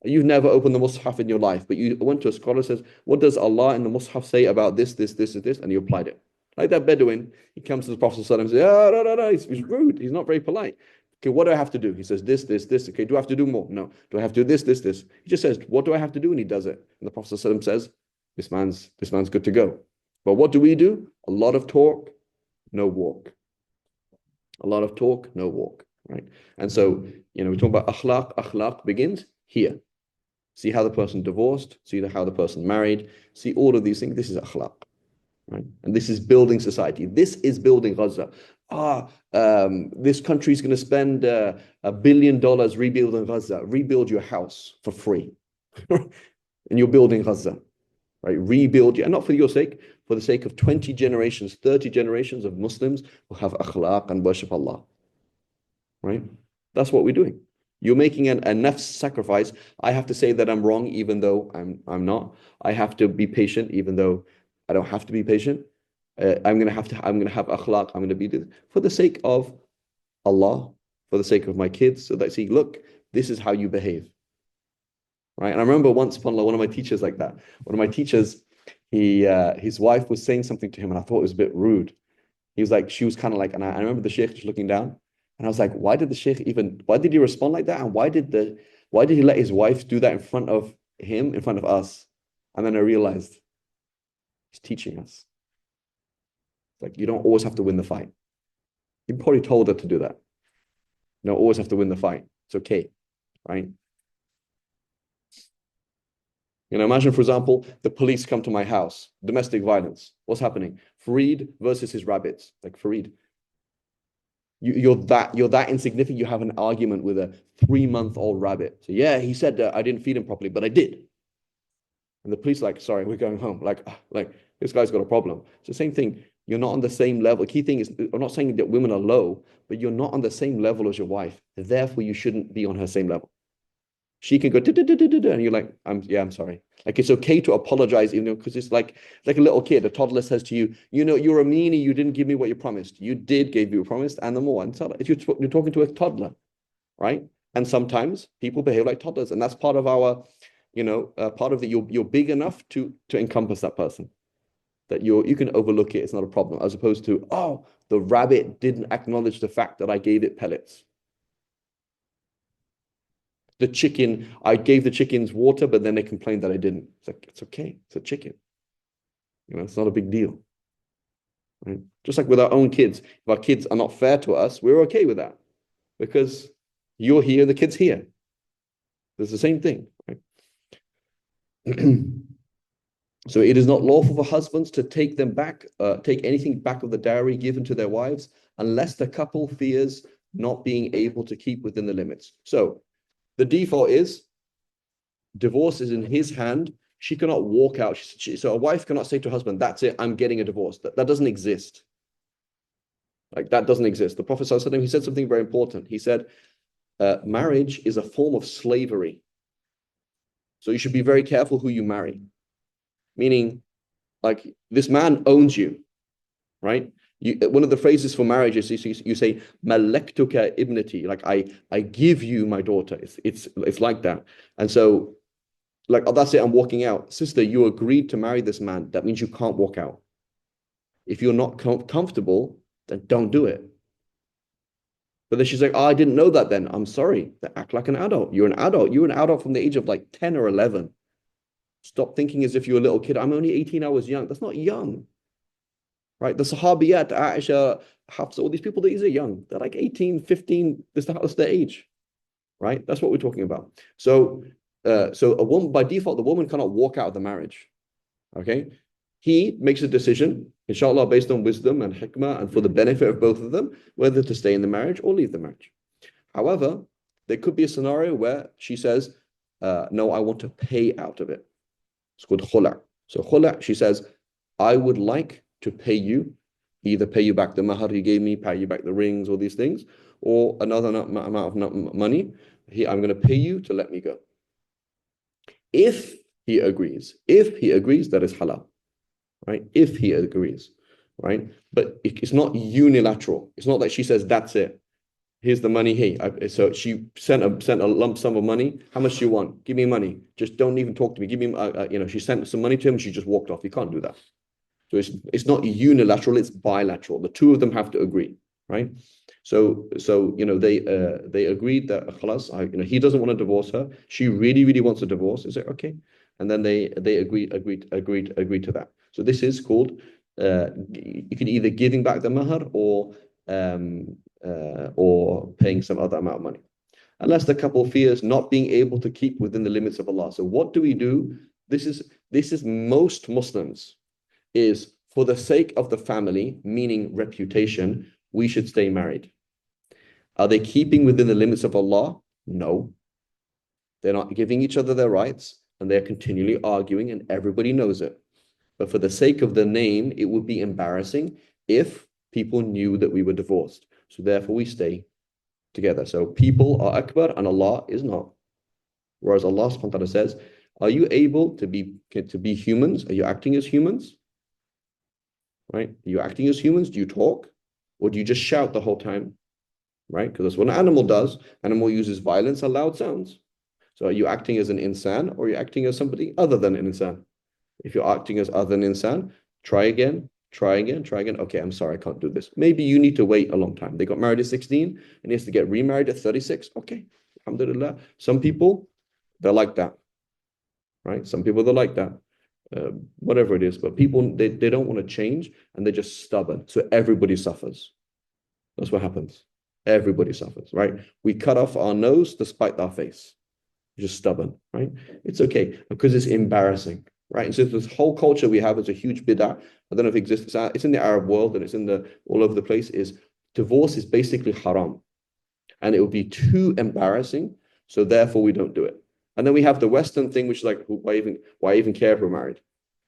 You've never opened the Mus'haf in your life, but you went to a scholar says, what does Allah in the Mus'haf say about this, this, this, and this? And you applied it. Like that Bedouin, he comes to the Prophet and says, oh, no, he's rude. He's not very polite. Okay, what do I have to do? He says, this, this, this. Okay, do I have to do more? No. Do I have to do this, this, this? He just says, what do I have to do? And he does it. And the Prophet says, this man's good to go. But what do? A lot of talk, no walk. A lot of talk, no walk, right? And so, we talk about akhlaq. Akhlaq begins here. See how the person divorced, see how the person married, see all of these things. This is akhlaq, right? And this is building society. This is building Gaza. This country is going to spend $1 billion rebuilding Gaza. Rebuild your house for free. And you're building Gaza, right? Rebuild, and not for your sake, for the sake of 20 generations, 30 generations of Muslims who have akhlaq and worship Allah, right? That's what we're doing. You're making a nafs sacrifice. I have to say that I'm wrong, even though I'm not. I have to be patient, even though I don't have to be patient. I'm gonna have akhlaq. I'm gonna be this for the sake of Allah, for the sake of my kids, so that see, look, this is how you behave, right? And I remember once upon one of my teachers like that. One of my teachers, his wife was saying something to him, and I thought it was a bit rude. He was like, she was kind of like, and I remember the sheikh just looking down. And I was like, why did he respond like that? And why did he let his wife do that in front of him, in front of us? And then I realized he's teaching us. Like, you don't always have to win the fight. He probably told her to do that. You don't always have to win the fight. It's okay, right? Imagine, for example, the police come to my house, domestic violence. What's happening? Fareed versus his rabbits. Like Fareed. You're that insignificant. You have an argument with a 3-month-old rabbit. So yeah, he said I didn't feed him properly, but I did. And the police are like, sorry, we're going home. Like this guy's got a problem. It's the same thing. You're not on the same level. The key thing is, I'm not saying that women are low, but you're not on the same level as your wife. Therefore, you shouldn't be on her same level. She can go, and you're like, I'm sorry. Like it's okay to apologize, even though, because it's like a little kid, a toddler says to you, you're a meanie, you didn't give me what you promised. You did give you a promise and the more. And so if you're talking to a toddler, right? And sometimes people behave like toddlers, and that's part of our, part of the you're big enough to encompass that person, that you can overlook it. It's not a problem, as opposed to, oh, the rabbit didn't acknowledge the fact that I gave it pellets. The chicken, I gave the chickens water, but then they complained that I didn't. It's like, it's okay. It's a chicken. It's not a big deal. Right? Just like with our own kids, if our kids are not fair to us, we're okay with that because you're here, the kid's here. It's the same thing, right? So it is not lawful for husbands to take anything back of the dowry given to their wives unless the couple fears not being able to keep within the limits. So the default is divorce is in his hand. She cannot walk out. So a wife cannot say to her husband, that's it, I'm getting a divorce. That doesn't exist. Like that doesn't exist. The Prophet ﷺ, he said something very important. He said, marriage is a form of slavery. So you should be very careful who you marry. Meaning, like this man owns you, right? One of the phrases for marriage is you say, "Malektuka ibnati," like I give you my daughter. It's like that. And so, like, oh, that's it, I'm walking out. Sister, you agreed to marry this man. That means you can't walk out. If you're not comfortable, then don't do it. But then she's like, oh, I didn't know that then. I'm sorry. Then act like an adult. You're an adult. You're an adult from the age of like 10 or 11. Stop thinking as if you're a little kid. I'm only 18, I was young. That's not young. Right? The Sahabiyat, Aisha, Hafsa, all these people, these are young. They're like 18, 15. That's their age. Right? That's what we're talking about. So a woman, by default, the woman cannot walk out of the marriage. Okay? He makes a decision, inshallah, based on wisdom and hikmah and for the benefit of both of them, whether to stay in the marriage or leave the marriage. However, there could be a scenario where she says, no, I want to pay out of it. It's called khula. So khula, she says, I would like to pay you, either pay you back the mahar you gave me, pay you back the rings, all these things, or another amount of money. I'm going to pay you to let me go. If he agrees, that is halal. Right? If he agrees, right? But it's not unilateral. It's not that she says, that's it. Here's the money. Hey, so she sent a lump sum of money. How much do you want? Give me money. Just don't even talk to me. Give me, she sent some money to him. She just walked off. You can't do that. So it's not unilateral. It's bilateral. The two of them have to agree, right? So they agreed that khalas, he doesn't want to divorce her. She really, really wants a divorce. Is it okay? And then they agreed to that. So this is called you can either giving back the mahar or paying some other amount of money, unless the couple fears not being able to keep within the limits of Allah. So what do we do? This is most Muslims is for the sake of the family, meaning reputation, we should stay married. Are they keeping within the limits of Allah? No. They're not giving each other their rights, and they're continually arguing, and everybody knows it. But for the sake of the name, it would be embarrassing if people knew that we were divorced. So therefore, we stay together. So people are akbar and Allah is not. Whereas Allah subhanahu wa ta'ala says, are you able to be humans? Are you acting as humans? Right? Are you acting as humans? Do you talk? Or do you just shout the whole time? Right? Because that's what an animal does. Animal uses violence and loud sounds. So are you acting as an insan or are you acting as somebody other than an insan? If you're acting as other than insan, try again. Okay, I'm sorry, I can't do this. Maybe you need to wait a long time. They got married at 16 and he has to get remarried at 36. Okay, alhamdulillah. Some people, they're like that. Right? Some people, they're like that. Whatever it is. But people, they don't want to change and they're just stubborn. So everybody suffers. That's what happens. Everybody suffers, right? We cut off our nose to spite our face. Just stubborn, right? It's okay because it's embarrassing, right? And so this whole culture we have is a huge bid'ah. I don't know if it exists. It's in the Arab world and it's in all over the place. Is divorce is basically haram, and it would be too embarrassing. So therefore, we don't do it. And then we have the Western thing, which is like, why even care if we're married?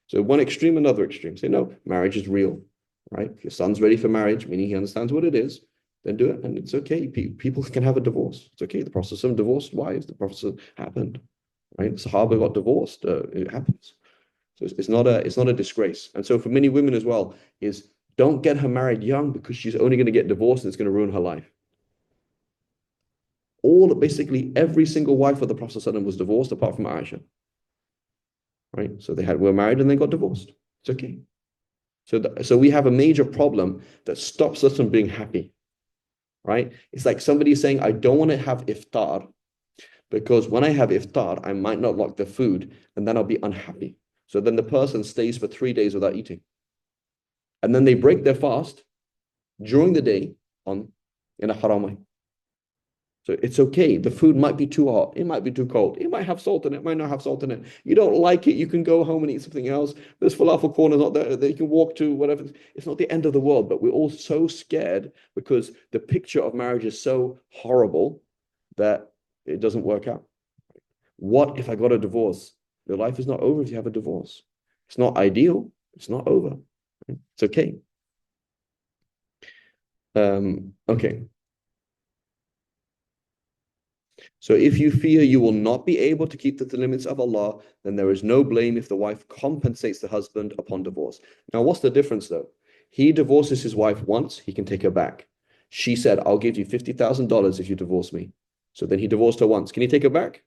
So one extreme, another extreme. Say no, marriage is real, right? Your son's ready for marriage, meaning he understands what it is. then do it. And it's okay. People can have a divorce. It's okay. The process of divorced wives, the process happened, right? Sahaba got divorced. It happens. So it's not a disgrace. And so for many women as well, is don't get her married young because she's only going to get divorced and it's going to ruin her life. Basically every single wife of the Prophet ﷺ was divorced apart from Aisha. Right? So were married and they got divorced. It's okay. So we have a major problem that stops us from being happy. Right? It's like somebody saying, I don't want to have iftar because when I have iftar, I might not like the food and then I'll be unhappy. So then the person stays for 3 days without eating. And then they break their fast during the day in a haram way. So it's okay. The food might be too hot. It might be too cold. It might have salt in it. It might not have salt in it. You don't like it. You can go home and eat something else. There's falafel corners out there that you can walk to, whatever. It's not the end of the world, but we're all so scared because the picture of marriage is so horrible that it doesn't work out. What if I got a divorce? Your life is not over if you have a divorce. It's not ideal. It's not over. It's okay. Okay. So if you fear you will not be able to keep the limits of Allah, then there is no blame if the wife compensates the husband upon divorce. Now, what's the difference though? He divorces his wife once, he can take her back. She said, I'll give you $50,000 if you divorce me. So then he divorced her once. Can he take her back?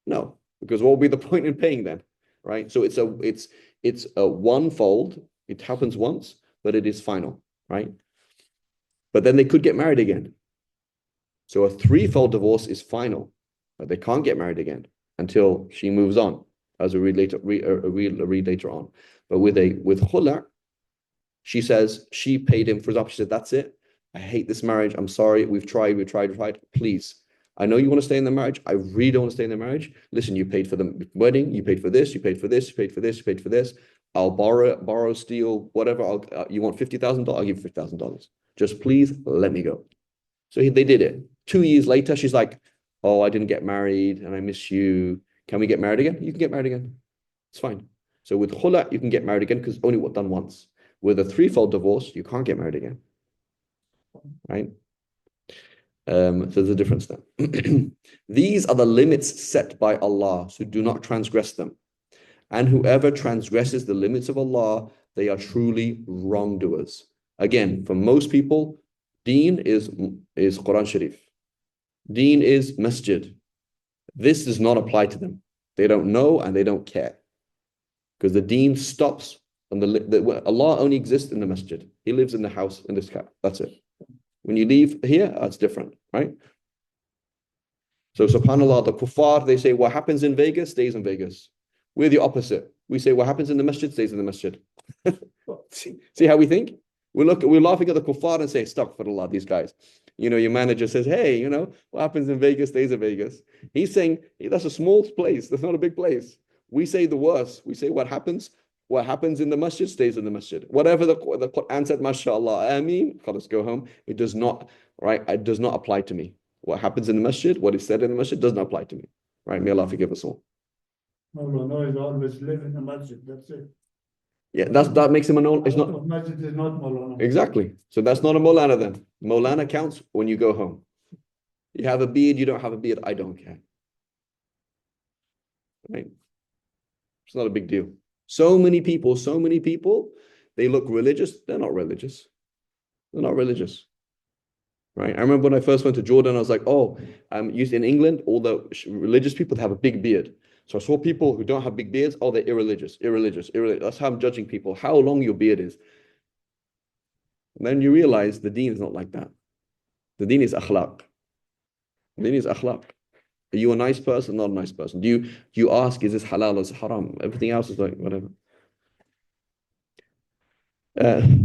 No, because what will be the point in paying then? Right? So it's a one-fold. It happens once, but it is final, right? But then they could get married again. So a threefold divorce is final, but they can't get married again until she moves on, as we read later on. But with khula, she says she paid him, for example, she said, that's it. I hate this marriage. I'm sorry. We've tried. Please. I know you want to stay in the marriage. I really don't want to stay in the marriage. Listen, you paid for the wedding. You paid for this. You paid for this. You paid for this. You paid for this. I'll borrow, steal, whatever. You want $50,000? I'll give you $50,000. Just please let me go. So they did it. 2 years later, she's like, oh, I didn't get married and I miss you. Can we get married again? You can get married again. It's fine. So with khula, you can get married again because only done once. With a threefold divorce, you can't get married again. Right? So there's a difference there. These are the limits set by Allah, so do not transgress them. And whoever transgresses the limits of Allah, they are truly wrongdoers. Again, for most people, Deen is Quran Sharif. Deen is masjid. This does not apply to them. They don't know and they don't care. Because the deen stops and Allah only exists in the masjid. He lives in the house, in this cat. That's it. When you leave here, that's different, right? So subhanAllah, the kuffar, they say what happens in Vegas stays in Vegas. We're the opposite. We say what happens in the masjid stays in the masjid. See how we think? We're laughing at the kuffar and say, astaghfirullah, these guys. You know, your manager says, hey, you know, what happens in Vegas stays in Vegas. He's saying, hey, that's a small place. That's not a big place. We say the worst. We say what happens in the masjid stays in the masjid. Whatever the Quran said, mashallah, ameen, let's go home. It does not, right? It does not apply to me. What happens in the masjid, what is said in the masjid does not apply to me. Right? May Allah forgive us all. No, he's always live in the masjid. That's it. Yeah, that makes him a no. It's not. Masjid is not Maulana. Exactly. So that's not a Maulana then. Maulana counts when you go home. You have a beard, you don't have a beard, I don't care. Right? It's not a big deal. So many people, they look religious. They're not religious. They're not religious. Right? I remember when I first went to Jordan, I was like, oh, used in England, all the religious people have a big beard. So I saw people who don't have big beards, oh, they're irreligious. That's how I'm judging people, how long your beard is. And then you realize the deen is not like that. The deen is akhlaq. The deen is akhlaq. Are you a nice person, not a nice person? Do you ask, is this halal or is it haram? Everything else is like, whatever.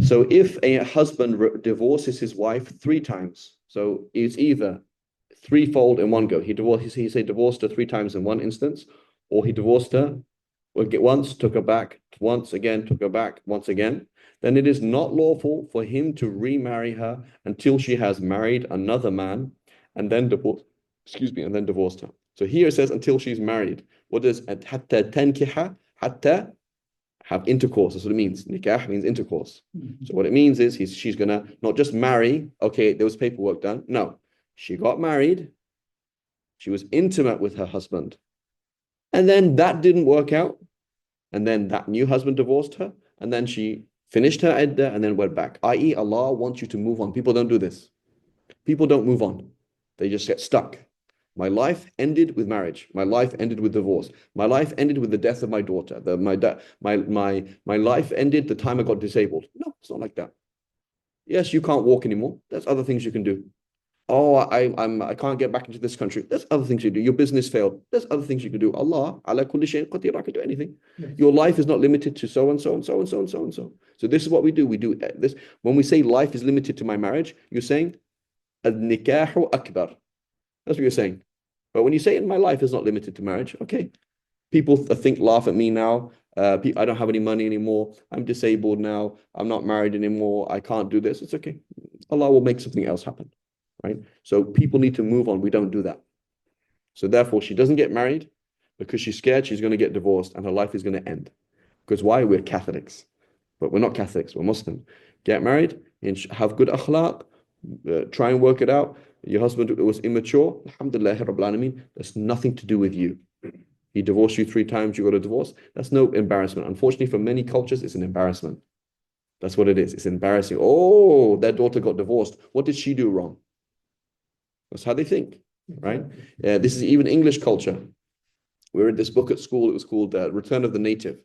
So if a husband divorces his wife 3 times, so it's either threefold in one go. He divorced her 3 times in one instance, or he divorced her once, took her back, once again, took her back, once again. Then it is not lawful for him to remarry her until she has married another man and then divorced her. So here it says until she's married. What does hatta tankiha, hatta have intercourse. That's what it means. Nikah means intercourse. Mhm. So what it means is she's gonna not just marry, okay, there was paperwork done. No, she got married, she was intimate with her husband, and then that didn't work out. And then that new husband divorced her, and then she finished her iddah and then went back. I.e., Allah wants you to move on. People don't do this. People don't move on. They just get stuck. My life ended with marriage. My life ended with divorce. My life ended with the death of my daughter. My life ended the time I got disabled. No, it's not like that. Yes, you can't walk anymore. There's other things you can do. Oh, I can't get back into this country. There's other things you do. Your business failed. There's other things you can do. Allah, ala kulli shay'in qadir, I can do anything. Yes. Your life is not limited to so and so and so and so and so and so. So this is what we do. We do this. When we say life is limited to my marriage, you're saying al-nikahu akbar. That's what you're saying. But when you say in my life is not limited to marriage, okay. People laugh at me now. I don't have any money anymore. I'm disabled now. I'm not married anymore. I can't do this. It's okay. Allah will make something else happen. Right? So people need to move on. We don't do that. So therefore, she doesn't get married because she's scared she's going to get divorced and her life is going to end. Because why? We're Catholics. But we're not Catholics. We're Muslim. Get married and have good akhlaq. Try and work it out. Your husband was immature. Alhamdulillah, Rabbil Alameen. That's nothing to do with you. He divorced you 3 times. You got a divorce. That's no embarrassment. Unfortunately, for many cultures, it's an embarrassment. That's what it is. It's embarrassing. Oh, their daughter got divorced. What did she do wrong? That's how they think, right? This is even English culture. We read this book at school. It was called Return of the Native.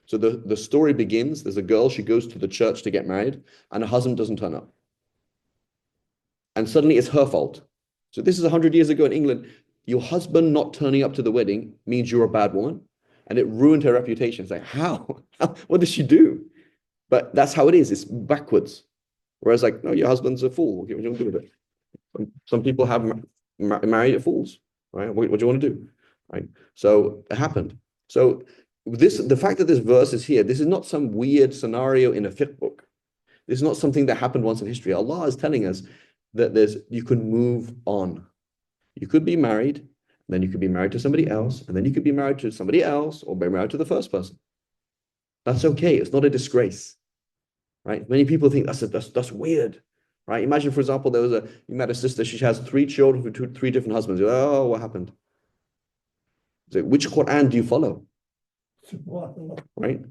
So the story begins. There's a girl. She goes to the church to get married, and her husband doesn't turn up. And suddenly it's her fault. So this is 100 years ago in England. Your husband not turning up to the wedding means you're a bad woman, and it ruined her reputation. It's like, how? What did she do? But that's how it is. It's backwards. Whereas like, no, your husband's a fool. Okay, what do you want to do with it? Some people have married fools, right? What do you want to do, right? So it happened. So the fact that this verse is here, this is not some weird scenario in a fiqh book. This is not something that happened once in history. Allah is telling us that you can move on. You could be married, then you could be married to somebody else, and then you could be married to somebody else, or be married to the first person. That's okay. It's not a disgrace, right? Many people think that's weird. Right? Imagine, for example, you met a sister, she has 3 children with 3 different husbands. You're like, oh, what happened? So which Quran do you follow? Right?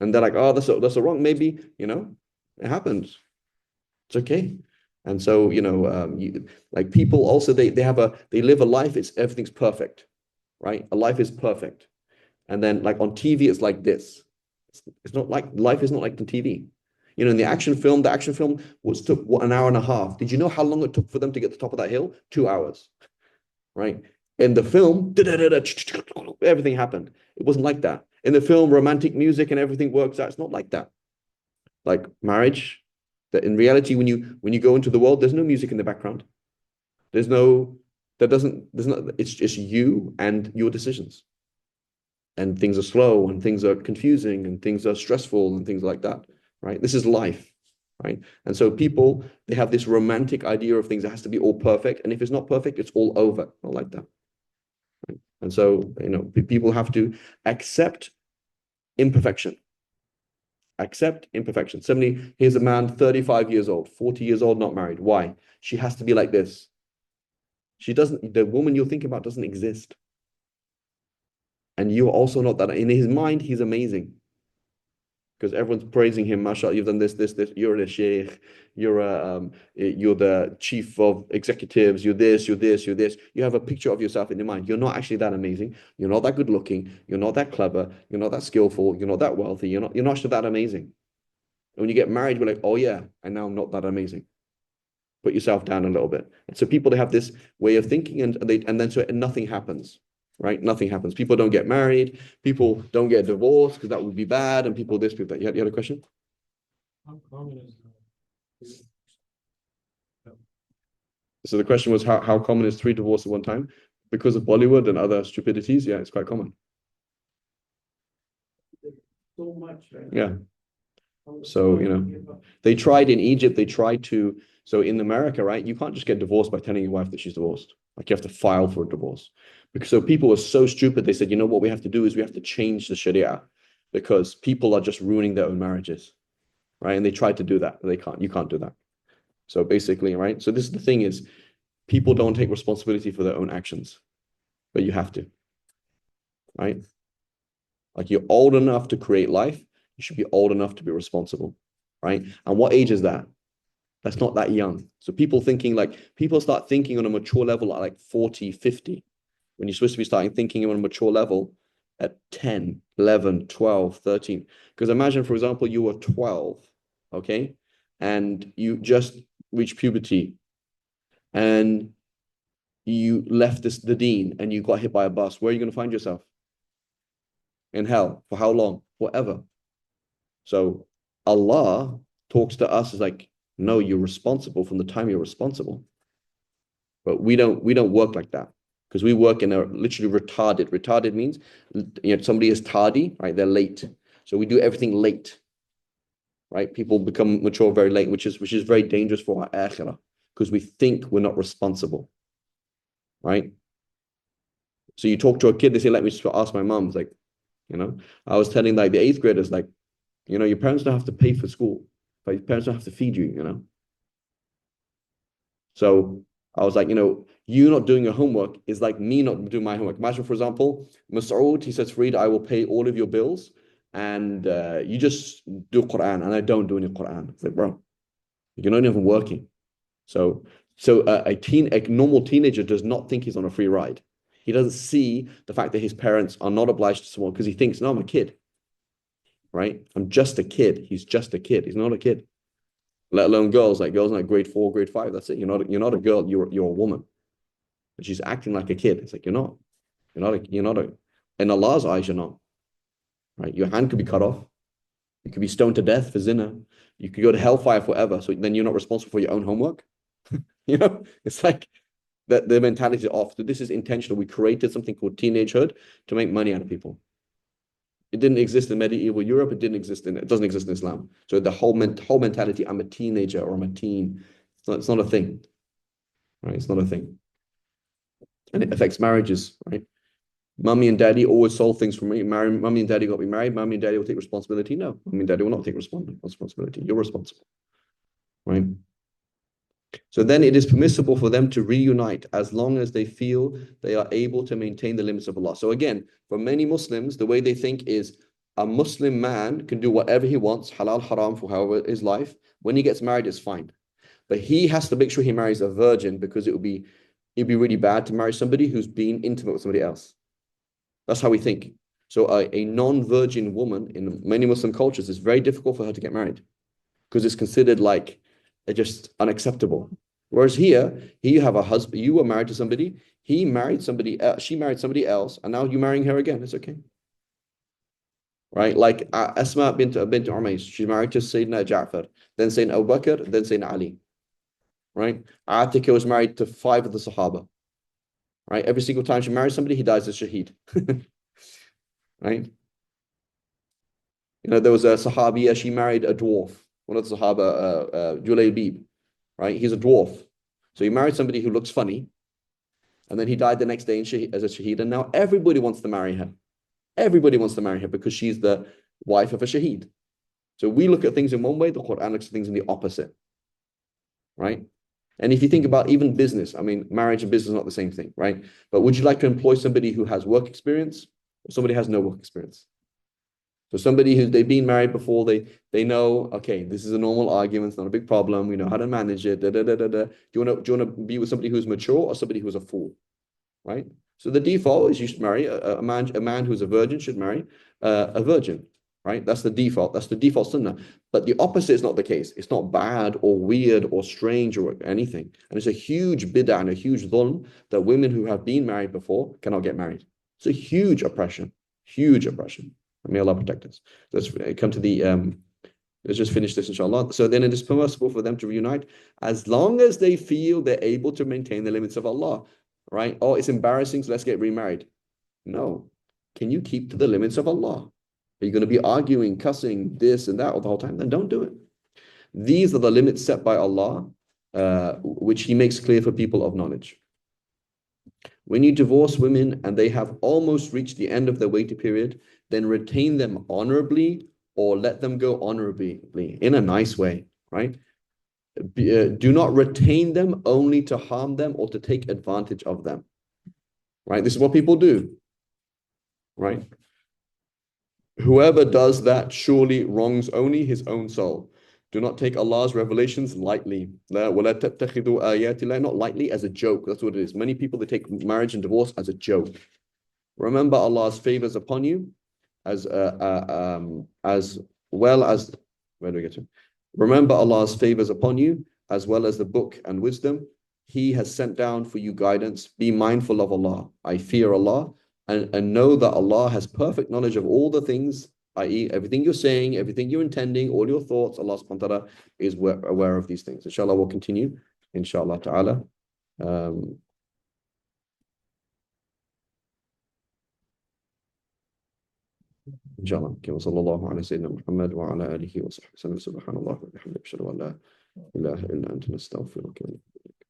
And they're like, oh, that's a wrong. Maybe, it happens. It's okay. And so, like people also, they live a life, everything's perfect, right? A life is perfect. And then like on TV, it's like this. It's not like, life is not like the TV. In the action film took 1 hour and a half. Did you know how long it took for them to get to the top of that hill? 2 hours, right? In the film, everything happened. It wasn't like that. In the film, romantic music and everything works out. It's not like that. Like marriage, that in reality, when you go into the world, there's no music in the background. It's just you and your decisions. And things are slow and things are confusing and things are stressful and things like that. Right? This is life, right? And so people, they have this romantic idea of things that has to be all perfect. And if it's not perfect, it's all over. Not like that. Right? And so, people have to accept imperfection. Accept imperfection. Suddenly, here's a man, 35 years old, 40 years old, not married. Why? She has to be like this. The woman you're thinking about doesn't exist. And you're also not that. In his mind, he's amazing. Because everyone's praising him, mashallah, you've done this, you're the sheikh, you're the chief of executives, you're this. You have a picture of yourself in your mind. You're not actually that amazing. You're not that good looking. You're not that clever. You're not that skillful. You're not that wealthy. You're not that amazing. And when you get married, you're like, oh yeah, and now I'm not that amazing. Put yourself down a little bit. And so people, they have this way of thinking and then nothing happens. Right? Nothing happens. People don't get married. People don't get divorced because that would be bad. And people this, people that. You had a question? How common is So the question was how common is 3 divorces at one time? Because of Bollywood and other stupidities, yeah, it's quite common. So much, right? Yeah. So, they tried in Egypt, so in America, right, you can't just get divorced by telling your wife that she's divorced. Like you have to file for a divorce. So people were so stupid, they said, what we have to do is we have to change the Sharia. because people are just ruining their own marriages, right? And they try to do that. They can't. You can't do that. So basically, right? So this is the thing is, people don't take responsibility for their own actions, but you have to, right? Like you're old enough to create life, you should be old enough to be responsible, right? And what age is that? That's not that young. So people start thinking on a mature level at like 40, 50, when you're supposed to be starting thinking on a mature level at 10, 11, 12, 13. Because imagine, for example, you were 12, okay? And you just reached puberty and you left the deen and you got hit by a bus. Where are you going to find yourself? In hell. For how long? Forever. So Allah talks to us as like, no, you're responsible from the time you're responsible. But we don't work like that, because we work in a literally retarded. Retarded means somebody is tardy, right? They're late. So we do everything late, right? People become mature very late, which is very dangerous for our akhirah, because we think we're not responsible, right? So you talk to a kid, they say, let me just ask my mom. It's like, I was telling like the eighth graders, like, your parents don't have to pay for school, but your parents don't have to feed you. So I was like, you not doing your homework is like me not doing my homework. Imagine, for example, Mas'ud, he says, Fareed, I will pay all of your bills and you just do Quran, and I don't do any Quran. It's like, bro, you're not even working. So a normal teenager does not think he's on a free ride. He doesn't see the fact that his parents are not obliged to someone, because he thinks, no, I'm a kid, right? I'm just a kid. He's just a kid. He's not a kid. Let alone girls, like girls in like grade 4, grade 5. That's it. You're not a girl. You're a woman. But she's acting like a kid. It's like you're not. You're not a. In Allah's eyes, you're not. Right? Your hand could be cut off. You could be stoned to death for zina. You could go to hellfire forever. So then you're not responsible for your own homework. It's like that the mentality is off. This is intentional. We created something called teenagehood to make money out of people. It didn't exist in medieval Europe. It doesn't exist in Islam. So the whole mentality, I'm a teenager or I'm a teen, it's not a thing, right? It's not a thing. And it affects marriages, right? Mummy and daddy always solve things for me. Mummy and daddy got me married. Mummy and daddy will take responsibility. No, mummy and daddy will not take responsibility. You're responsible, right? So then it is permissible for them to reunite as long as they feel they are able to maintain the limits of Allah. So again, for many Muslims, the way they think is a Muslim man can do whatever he wants, halal, haram, for however his life. When he gets married, it's fine. But he has to make sure he marries a virgin, because it'd be really bad to marry somebody who's been intimate with somebody else. That's how we think. So a non-virgin woman in many Muslim cultures, is very difficult for her to get married, because it's considered like just unacceptable. Whereas here you have a husband, you were married to somebody, he married somebody else, she married somebody else, and now you're marrying her again. It's okay. Right? Like Asma bint Umays, she's married to Sayyidina Ja'far, then Sayyidina Abu Bakr, then Sayyidina Ali. Right? Atika was married to 5 of the Sahaba. Right? Every single time she marries somebody, he dies as shaheed. Right? There was a Sahabiya, she married a dwarf, one of the Sahaba, Julaybib, right? He's a dwarf. So he married somebody who looks funny, and then he died the next day as a shaheed, and now everybody wants to marry her. Everybody wants to marry her because she's the wife of a shaheed. So we look at things in one way, the Quran looks at things in the opposite, right? And if you think about even business, I mean, marriage and business is not the same thing, right? But would you like to employ somebody who has work experience, or somebody who has no work experience? So somebody they've been married before, they know, okay, this is a normal argument, it's not a big problem, we know how to manage it. Do you want to be with somebody who's mature or somebody who's a fool, right? So the default is you should marry a man who's a virgin should marry a virgin, right? That's the default. That's the default sunnah. But the opposite is not the case. It's not bad or weird or strange or anything. And it's a huge bid'ah and a huge dhulm that women who have been married before cannot get married. It's a huge oppression, huge oppression. May Allah protect us. Let's come to the, let's just finish this, inshallah. So then it is permissible for them to reunite as long as they feel they're able to maintain the limits of Allah, right? Oh, it's embarrassing, so let's get remarried. No. Can you keep to the limits of Allah? Are you going to be arguing, cussing, this and that all the whole time? Then don't do it. These are the limits set by Allah, which He makes clear for people of knowledge. When you divorce women and they have almost reached the end of their waiting period, then retain them honorably or let them go honorably in a nice way, right? Do not retain them only to harm them or to take advantage of them, right? This is what people do, right? Whoever does that surely wrongs only his own soul. Do not take Allah's revelations lightly. Not lightly as a joke. That's what it is. Many people, they take marriage and divorce as a joke. Remember Allah's favors upon you as well as, where do we get to? Remember Allah's favors upon you as well as the book and wisdom. He has sent down for you guidance. Be mindful of Allah. I fear Allah. And know that Allah has perfect knowledge of all the things, i.e., everything you're saying, everything you're intending, all your thoughts. Allah subhanahu wa ta'ala is aware of these things. Inshallah, we'll continue. Inshallah ta'ala. Inshallah. Wa sallallahu ala sayyidina Muhammad wa ala alihi wa sahbihi. Subhanallah wa bihamdihi. Ashhadu an la ilaha illa anta nastaghfiruka wa natubu ilayk.